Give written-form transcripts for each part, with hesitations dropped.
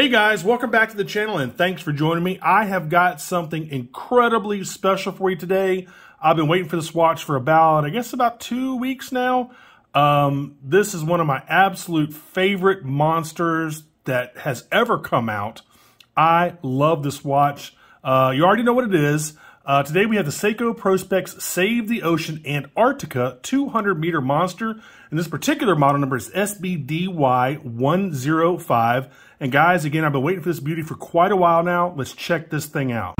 Hey guys, welcome back to the channel and thanks for joining me. I have got something incredibly special for you today. I've been waiting for this watch for about 2 weeks now. This is one of my absolute favorite monsters that has ever come out. I love this watch. You already know what it is. Today we have the Seiko Prospex Save the Ocean Antarctica 200-meter monster. And this particular model number is SBDY105. And guys, again, I've been waiting for this beauty for quite a while now. Let's check this thing out.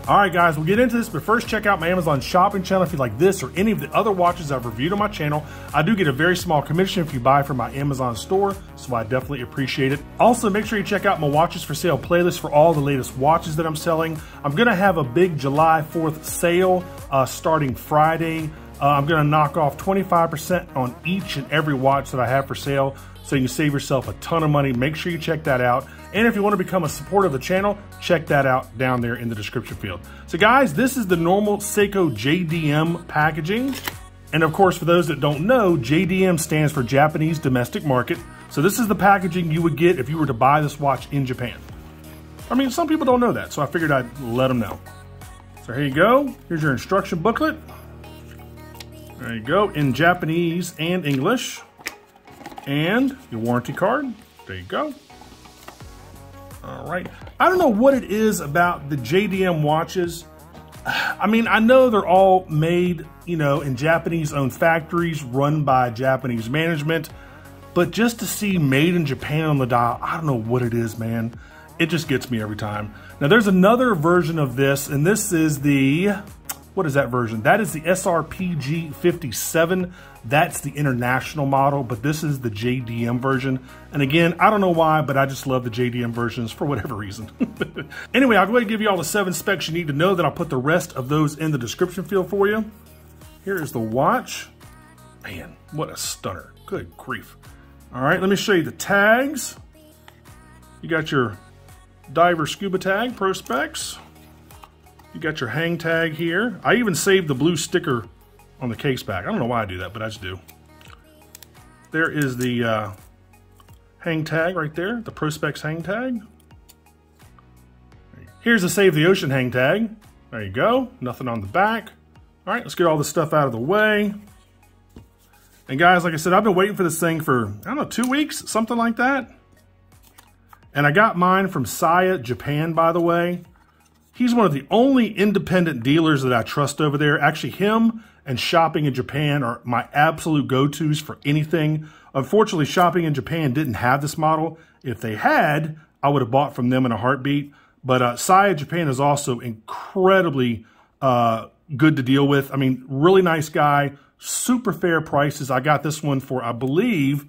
All right, guys, we'll get into this, but first check out my Amazon shopping channel if you like this or any of the other watches I've reviewed on my channel. I do get a very small commission if you buy from my Amazon store, so I definitely appreciate it. Also, make sure you check out my watches for sale playlist for all the latest watches that I'm selling. I'm gonna have a big July 4th sale starting Friday. I'm gonna knock off 25% on each and every watch that I have for sale, so you can save yourself a ton of money. Make sure you check that out. And if you want to become a supporter of the channel, check that out down there in the description field. So guys, this is the normal Seiko JDM packaging. And of course, for those that don't know, JDM stands for Japanese Domestic Market. So this is the packaging you would get if you were to buy this watch in Japan. I mean, some people don't know that, so I figured I'd let them know. So here you go. Here's your instruction booklet. There you go, in Japanese and English. And your warranty card. There you go. All right. I don't know what it is about the JDM watches. I mean, I know they're all made, in Japanese-owned factories run by Japanese management, but just to see made in Japan on the dial, I don't know what it is, man. It just gets me every time. Now, there's another version of this, and this is the... What is that version? That is the SRPG57. That's the international model, but this is the JDM version. And again, I don't know why, but I just love the JDM versions for whatever reason. Anyway, I'll go ahead and give you all the 7 specs you need to know. Then I'll put the rest of those in the description field for you. Here is the watch. Man, what a stunner. Good grief. All right, let me show you the tags. You got your diver scuba tag, Prospex. You got your hang tag here. I even saved the blue sticker on the Caseback. I don't know why I do that, but I just do. There is the hang tag right there, the Prospex hang tag. Here's the Save the Ocean hang tag. There you go, nothing on the back. All right, let's get all this stuff out of the way. And guys, like I said, I've been waiting for this thing for, I don't know, 2 weeks, something like that. And I got mine from Saya, Japan, by the way. He's one of the only independent dealers that I trust over there. Actually, him and shopping in Japan are my absolute go-tos for anything. Unfortunately, shopping in Japan didn't have this model. If they had, I would have bought from them in a heartbeat. But Saya Japan is also incredibly good to deal with. I mean, really nice guy, super fair prices. I got this one for, I believe,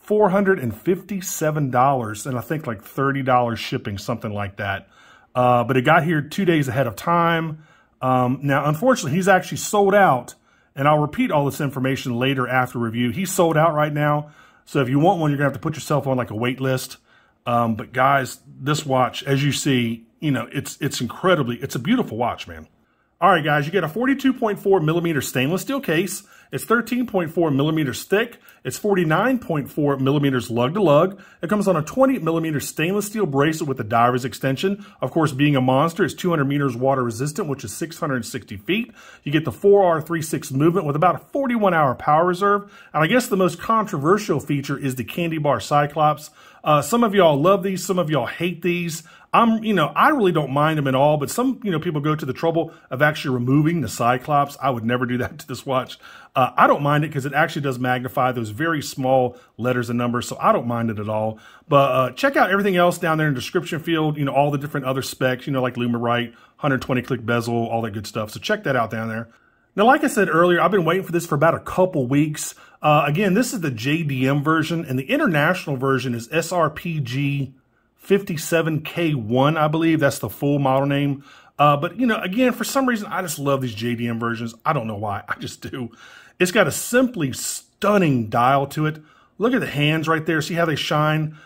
$457 and I think like $30 shipping, something like that. But it got here 2 days ahead of time. Now, unfortunately, he's actually sold out, and I'll repeat all this information later after review. He's sold out right now, so if you want one, you're going to have to put yourself on like a wait list. But guys, this watch, as you see, it's incredibly, it's a beautiful watch, man. All right, guys, you get a 42.4 millimeter stainless steel case. It's 13.4 millimeters thick. It's 49.4 millimeters lug to lug. It comes on a 20 millimeter stainless steel bracelet with a diver's extension. Of course, being a monster, it's 200 meters water resistant, which is 660 feet. You get the 4R36 movement with about a 41-hour power reserve. And I guess the most controversial feature is the Candybar Cyclops. Some of y'all love these, some of y'all hate these. I really don't mind them at all, but some, people go to the trouble of actually removing the Cyclops. I would never do that to this watch. I don't mind it because it actually does magnify those very small letters and numbers, so I don't mind it at all. But check out everything else down there in the description field, all the different other specs, like LumiBrite, 120-click bezel, all that good stuff. So check that out down there. Now, like I said earlier, I've been waiting for this for about a couple weeks. Again, this is the JDM version, and the international version is SRPG57K1, I believe. That's the full model name. But, again, for some reason, I just love these JDM versions. I don't know why. I just do. It's got a simply stunning dial to it. Look at the hands right there. See how they shine?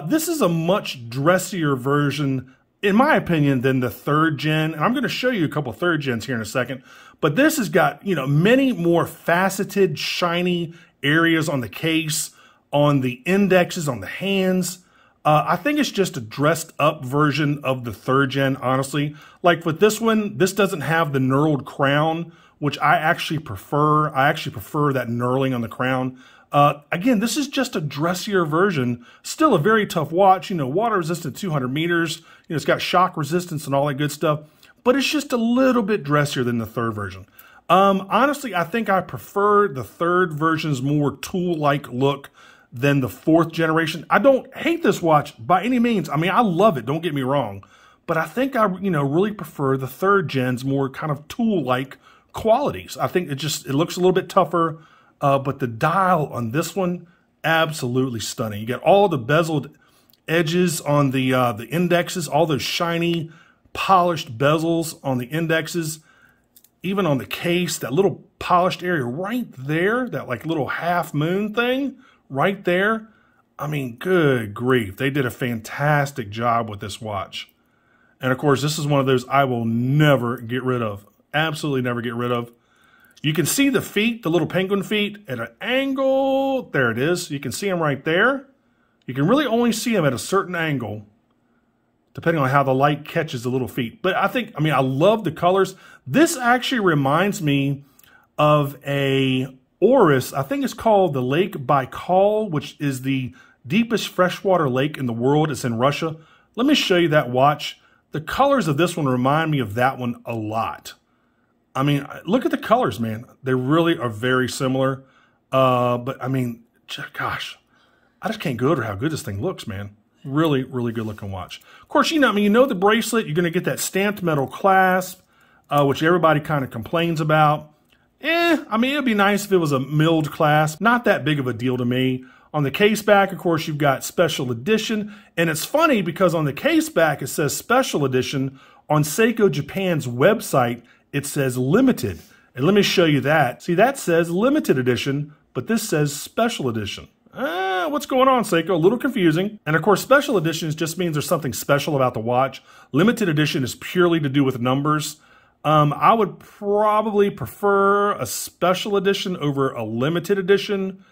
This is a much dressier version in my opinion, than the third gen. And I'm going to show you a couple third gens here in a second. But this has got, you know, many more faceted, shiny areas on the case, on the indexes, on the hands. I think it's just a dressed up version of the third gen, honestly. Like with this one, this doesn't have the knurled crown, which I actually prefer. I actually prefer that knurling on the crown. Again, this is just a dressier version. Still a very tough watch, you know, water resistant 200 meters. You know, it's got shock resistance and all that good stuff, but it's just a little bit dressier than the third version. Honestly, I think I prefer the third version's more tool-like look than the fourth generation. I don't hate this watch by any means. I mean, I love it, don't get me wrong, but I think I, you know, really prefer the third gen's more kind of tool-like qualities. I think it looks a little bit tougher. But the dial on this one, absolutely stunning. You get all the bezeled edges on the indexes, all those shiny, polished bezels on the indexes, even on the case, that little polished area right there, that like little half moon thing right there. I mean, good grief. They did a fantastic job with this watch. And of course, this is one of those I will never get rid of. Absolutely never get rid of. You can see the feet, the little penguin feet, at an angle. There it is. You can see them right there. You can really only see them at a certain angle, depending on how the light catches the little feet. But I mean, I love the colors. This actually reminds me of a Oris. I think it's called the Lake Baikal, which is the deepest freshwater lake in the world. It's in Russia. Let me show you that watch. The colors of this one remind me of that one a lot. I mean, look at the colors, man. They really are very similar. But I mean, gosh, I just can't get over how good this thing looks, man. Really, really good looking watch. Of course, you know, I mean, you know the bracelet, you're going to get that stamped metal clasp, which everybody kind of complains about. I mean, it'd be nice if it was a milled clasp. Not that big of a deal to me. On the case back, of course, you've got special edition. And it's funny because on the case back, it says special edition. On Seiko Japan's website, it says limited. And let me show you that. See, that says limited edition, but this says special edition. What's going on, Seiko? A little confusing. And of course, special editions just means there's something special about the watch. Limited edition is purely to do with numbers. I would probably prefer a special edition over a limited edition.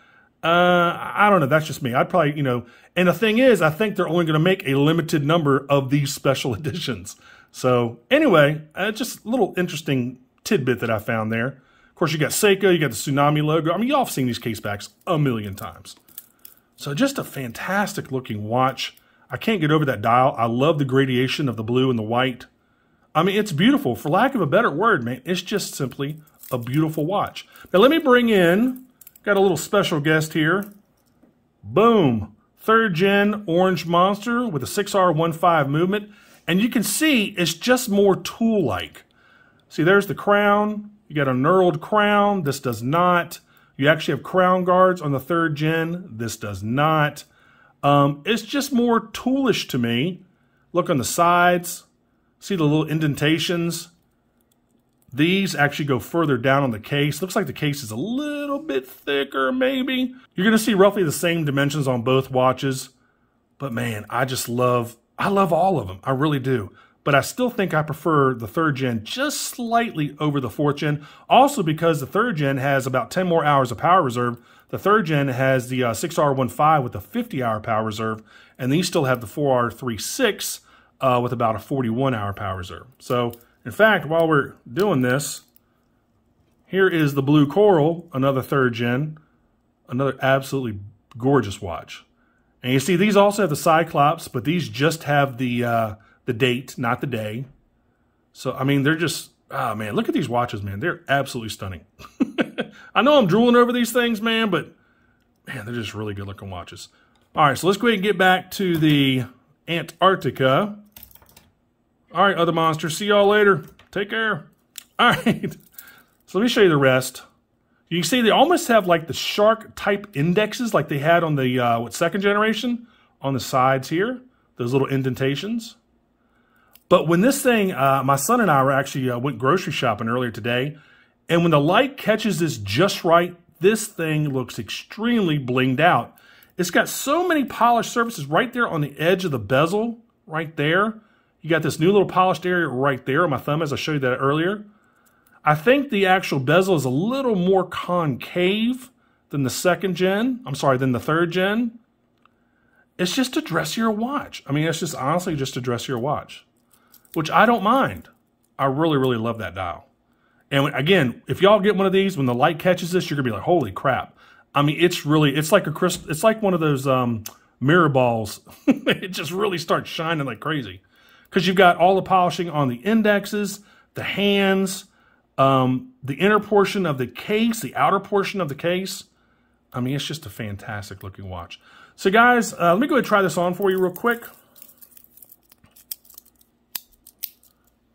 I don't know. That's just me. I'd probably, you know, and the thing is, I think they're only going to make a limited number of these special editions. So anyway, just a little interesting tidbit that I found there. Of course, you got Seiko, you got the Tsunami logo. I mean, y'all have seen these case backs a million times. So just a fantastic looking watch. I can't get over that dial. I love the gradation of the blue and the white. I mean, it's beautiful. For lack of a better word, man, it's just simply a beautiful watch. Now let me bring in, got a little special guest here. Boom. Third gen orange monster with a 6R15 movement. And you can see it's just more tool-like. See, there's the crown. You got a knurled crown. This does not. You actually have crown guards on the third gen. This does not. It's just more toolish to me. Look on the sides. See the little indentations? These actually go further down on the case. Looks like the case is a little bit thicker, maybe. You're going to see roughly the same dimensions on both watches. But man, I love all of them. I really do. But I still think I prefer the third gen just slightly over the fourth gen. Also because the third gen has about 10 more hours of power reserve. The third gen has the 6R15 with a 50-hour power reserve. And these still have the 4R36 with about a 41-hour power reserve. So, in fact, while we're doing this, here is the Blue Coral, another third gen. Another absolutely gorgeous watch. And you see, these also have the Cyclops, but these just have the date, not the day. So, I mean, they're just, oh man, look at these watches, man. They're absolutely stunning. I know I'm drooling over these things, man, but man, they're just really good looking watches. All right, so let's go ahead and get back to the Antarctica. All right, other monsters, see y'all later. Take care. All right, so let me show you the rest. You can see they almost have like the shark type indexes like they had on the second generation on the sides here, those little indentations. But when this thing, my son and I were actually went grocery shopping earlier today, and when the light catches this just right, this thing looks extremely blinged out. It's got so many polished surfaces right there on the edge of the bezel, right there. You got this new little polished area right there on my thumb, as I showed you that earlier. I think the actual bezel is a little more concave than the second gen. I'm sorry, than the third gen. It's just a dressier watch. I mean, it's just honestly just a dressier watch, which I don't mind. I really, really love that dial. And again, if y'all get one of these, when the light catches this, you're gonna be like, holy crap. I mean, it's like a crystal, it's like one of those mirror balls. It just really starts shining like crazy. Because you've got all the polishing on the indexes, the hands, the inner portion of the case, the outer portion of the case. I mean, it's just a fantastic looking watch. So guys, let me go ahead and try this on for you real quick.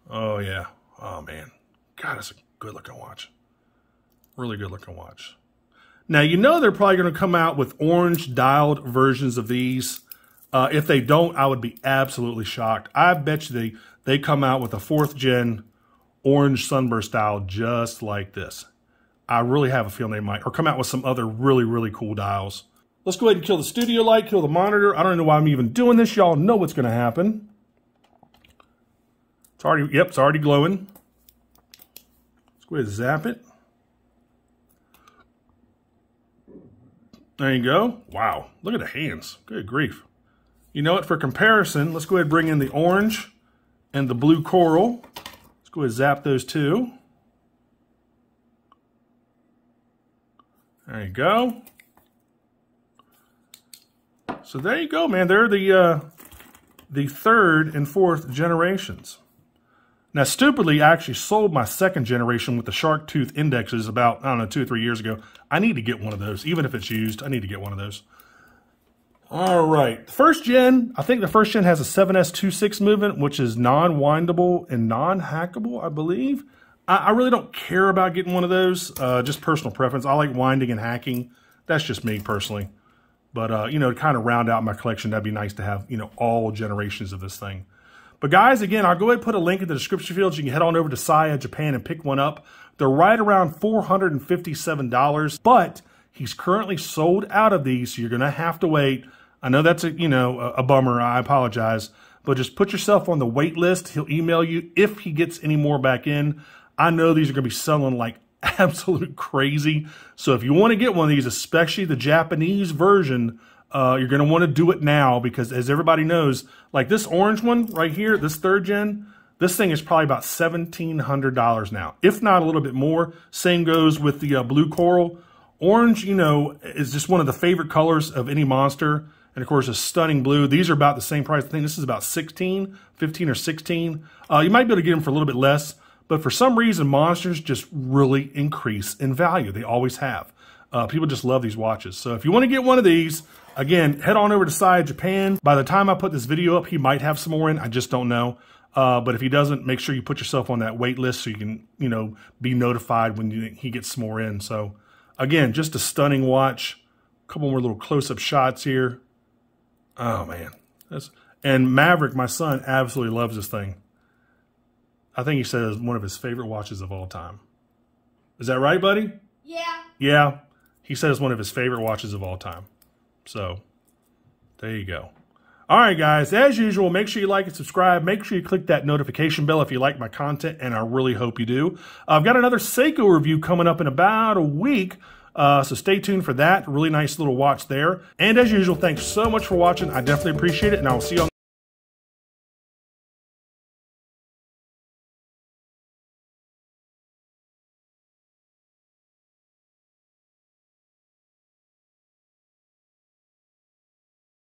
Oh yeah, oh man. God, it's a good looking watch. Really good looking watch. Now, you know they're probably going to come out with orange dialed versions of these. If they don't, I would be absolutely shocked. I bet you they come out with a 4th gen orange sunburst dial just like this. I really have a feeling they might. Or come out with some other really, really cool dials. Let's go ahead and kill the studio light, kill the monitor. I don't know why I'm even doing this. Y'all know what's going to happen. It's already, yep, it's already glowing. Let's go ahead and zap it. There you go. Wow, look at the hands. Good grief. You know what, for comparison, let's go ahead and bring in the orange and the blue coral. Let's go ahead and zap those two. There you go. So there you go, man. They're the 3rd and 4th generations. Now, stupidly, I actually sold my 2nd generation with the shark tooth indexes about, I don't know, 2 or 3 years ago. I need to get one of those. Even if it's used, I need to get one of those. All right. The 1st gen, I think the 1st gen has a 7S26 movement, which is non-windable and non-hackable, I believe. I really don't care about getting one of those, just personal preference. I like winding and hacking. That's just me personally. But, you know, to kind of round out my collection, that'd be nice to have, you know, all generations of this thing. But guys, again, I'll go ahead and put a link in the description field. You can head on over to Saya, Japan, and pick one up. They're right around $457, but he's currently sold out of these, so you're going to have to wait. I know that's a bummer. I apologize. But just put yourself on the wait list. He'll email you if he gets any more back in. I know these are going to be selling like absolute crazy. So if you want to get one of these, especially the Japanese version, you're going to want to do it now because, as everybody knows, like this orange one right here, this 3rd gen, this thing is probably about $1,700 now, if not a little bit more. Same goes with the blue coral. Orange, you know, is just one of the favorite colors of any monster. And of course, a stunning blue. These are about the same price. I think this is about 15 or 16. You might be able to get them for a little bit less, but for some reason, monsters just really increase in value. They always have. People just love these watches. So if you want to get one of these, again, head on over to Saya, Japan. By the time I put this video up, he might have some more in. I just don't know. But if he doesn't, make sure you put yourself on that wait list so you can, you know, be notified when he gets some more in. So again, just a stunning watch. A couple more little close-up shots here. Oh man. And Maverick, my son, absolutely loves this thing. I think he said it's one of his favorite watches of all time. Is that right, buddy? Yeah. Yeah. He said it's one of his favorite watches of all time. So, there you go. All right, guys. As usual, make sure you like and subscribe. Make sure you click that notification bell if you like my content, and I really hope you do. I've got another Seiko review coming up in about a week, so stay tuned for that. Really nice little watch there. And as usual, thanks so much for watching. I definitely appreciate it, and I will see you on